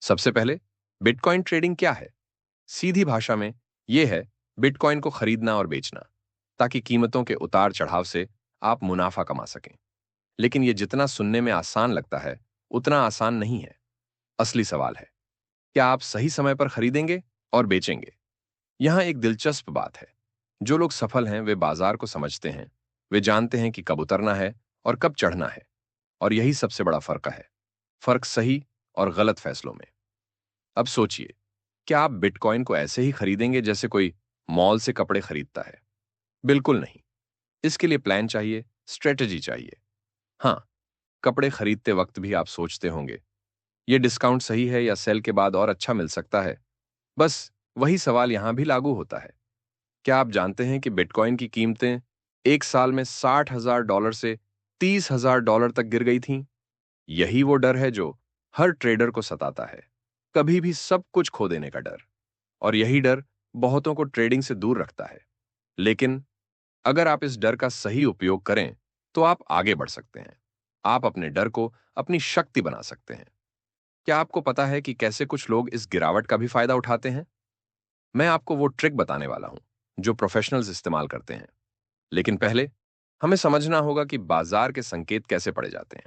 सबसे पहले, bitcoin trading क्या है? सीधी भाषा में यह है बिटकॉइन को खरीदना और बेचना, ताकि कीमतों के उतार चढ़ाव से आप मुनाफा कमा सकें। लेकिन यह जितना सुनने में आसान लगता है, उतना आसान नहीं है। असली सवाल है, क्या आप सही समय पर खरीदेंगे और बेचेंगे? यहां एक दिलचस्प बात है। जो लोग सफल हैं, वे बाजार को समझते हैं। वे जानते हैं कि कब उतरना है और कब चढ़ना है। और यही सबसे बड़ा फर्क है। फर्क सही और गलत फैसलों में। अब सोचिए, क्या आप बिटकॉइन को ऐसे ही खरीदेंगे जैसे कोई मॉल से कपड़े खरीदता है? बिल्कुल नहीं। इसके लिए प्लान चाहिए, स्ट्रेटजी चाहिए। हां, कपड़े खरीदते वक्त भी आप सोचते होंगे, यह डिस्काउंट सही है या सेल के बाद और अच्छा मिल सकता है। बस वही सवाल यहां भी लागू होता है। क्या आप जानते हैं कि बिटकॉइन की कीमतें एक साल में $60,000 से $30,000 तक गिर गई थीं? यही वो डर है जो हर ट्रेडर को सताता है। कभी भी सब कुछ खो देने का डर। और यही डर बहुतों को ट्रेडिंग से दूर रखता है। लेकिन अगर आप इस डर का सही उपयोग करें, तो आप आगे बढ़ सकते हैं। आप अपने डर को अपनी शक्ति बना सकते हैं। क्या आपको पता है कि कैसे कुछ लोग इस गिरावट का भी फायदा उठाते हैं? मैं आपको वो ट्रिक बताने वाला हूं जो प्रोफेशनल्स इस्तेमाल करते हैं। लेकिन पहले हमें समझना होगा कि बाजार के संकेत कैसे पढ़े जाते हैं।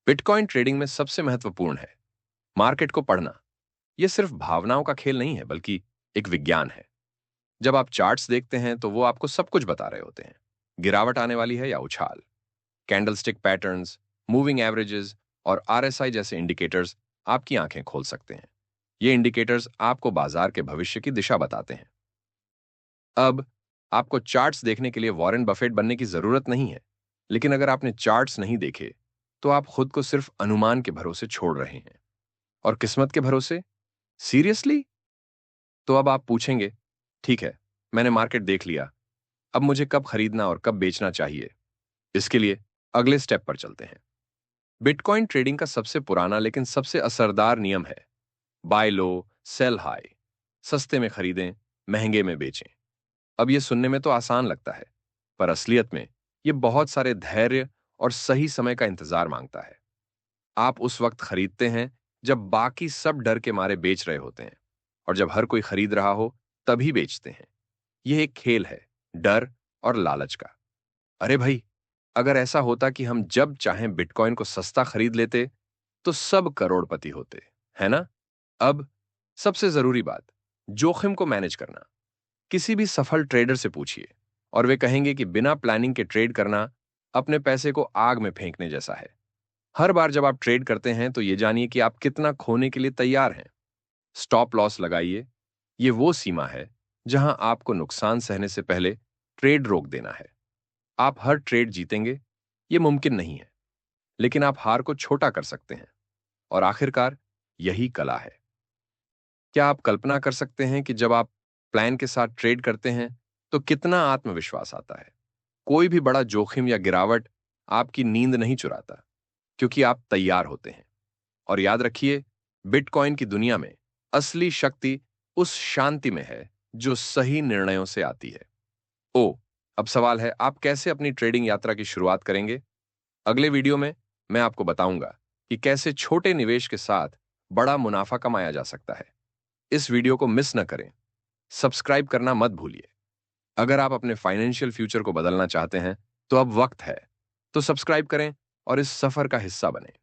बिटकॉइन ट्रेडिंग में सबसे महत्वपूर्ण है मार्केट को पढ़ना। यह सिर्फ भावनाओं का खेल नहीं है, बल्कि एक विज्ञान है। जब आप चार्ट्स देखते हैं, तो वो आपको सब कुछ बता रहे होते हैं। गिरावट आने वाली है या उछाल। कैंडलस्टिक पैटर्न्स, मूविंग एवरेजेस और आरएसआई जैसे इंडिकेटर्स आपकी आंखें खोल सकते हैं। ये इंडिकेटर्स आपको बाजार के भविष्य की दिशा बताते हैं। अब आपको चार्ट्स देखने के लिए वॉरेन बफेट बनने की जरूरत नहीं है। लेकिन अगर आपने चार्ट्स नहीं देखे, तो आप खुद को सिर्फ अनुमान के भरोसे छोड़ रहे हैं। और किस्मत के भरोसे? सीरियसली? तो अब आप पूछेंगे, ठीक है, मैंने मार्केट देख लिया, अब मुझे कब खरीदना और कब बेचना चाहिए? इसके लिए अगले स्टेप पर चलते हैं। बिटकॉइन ट्रेडिंग का सबसे पुराना लेकिन सबसे असरदार नियम है बाय लो, सेल हाई। सस्ते में खरीदें, महंगे में बेचें। अब यह सुनने में तो आसान लगता है, पर असलियत में यह बहुत सारे धैर्य और सही समय का इंतजार मांगता है। आप उस वक्त खरीदते हैं जब बाकी सब डर के मारे बेच रहे होते हैं, और जब हर कोई खरीद रहा हो तभी बेचते हैं। यह एक खेल है, डर और लालच का। अरे भाई, अगर ऐसा होता कि हम जब चाहें बिटकॉइन को सस्ता खरीद लेते, तो सब करोड़पति होते, है ना? अब सबसे जरूरी बात, जोखिम को मैनेज करना। किसी भी सफल ट्रेडर से पूछिए और वे कहेंगे कि बिना प्लानिंग के ट्रेड करना अपने पैसे को आग में फेंकने जैसा है। हर बार जब आप ट्रेड करते हैं, तो यह जानिए कि आप कितना खोने के लिए तैयार हैं। स्टॉप लॉस लगाइए। यह वो सीमा है जहां आपको नुकसान सहने से पहले ट्रेड रोक देना है। आप हर ट्रेड जीतेंगे, यह मुमकिन नहीं है, लेकिन आप हार को छोटा कर सकते हैं। और आखिरकार यही कला है। क्या आप कल्पना कर सकते हैं कि जब आप प्लान के साथ ट्रेड करते हैं, तो कितना आत्मविश्वास आता है? कोई भी बड़ा जोखिम या गिरावट आपकी नींद नहीं चुराता, क्योंकि आप तैयार होते हैं। और याद रखिए, बिटकॉइन की दुनिया में असली शक्ति उस शांति में है जो सही निर्णयों से आती है। ओ, अब सवाल है, आप कैसे अपनी ट्रेडिंग यात्रा की शुरुआत करेंगे? अगले वीडियो में मैं आपको बताऊंगा कि कैसे छोटे निवेश के साथ बड़ा मुनाफा कमाया जा सकता है। इस वीडियो को मिस न करें। सब्सक्राइब करना मत भूलिए। अगर आप अपने फाइनेंशियल फ्यूचर को बदलना चाहते हैं, तो अब वक्त है। तो सब्सक्राइब करें और इस सफर का हिस्सा बनें।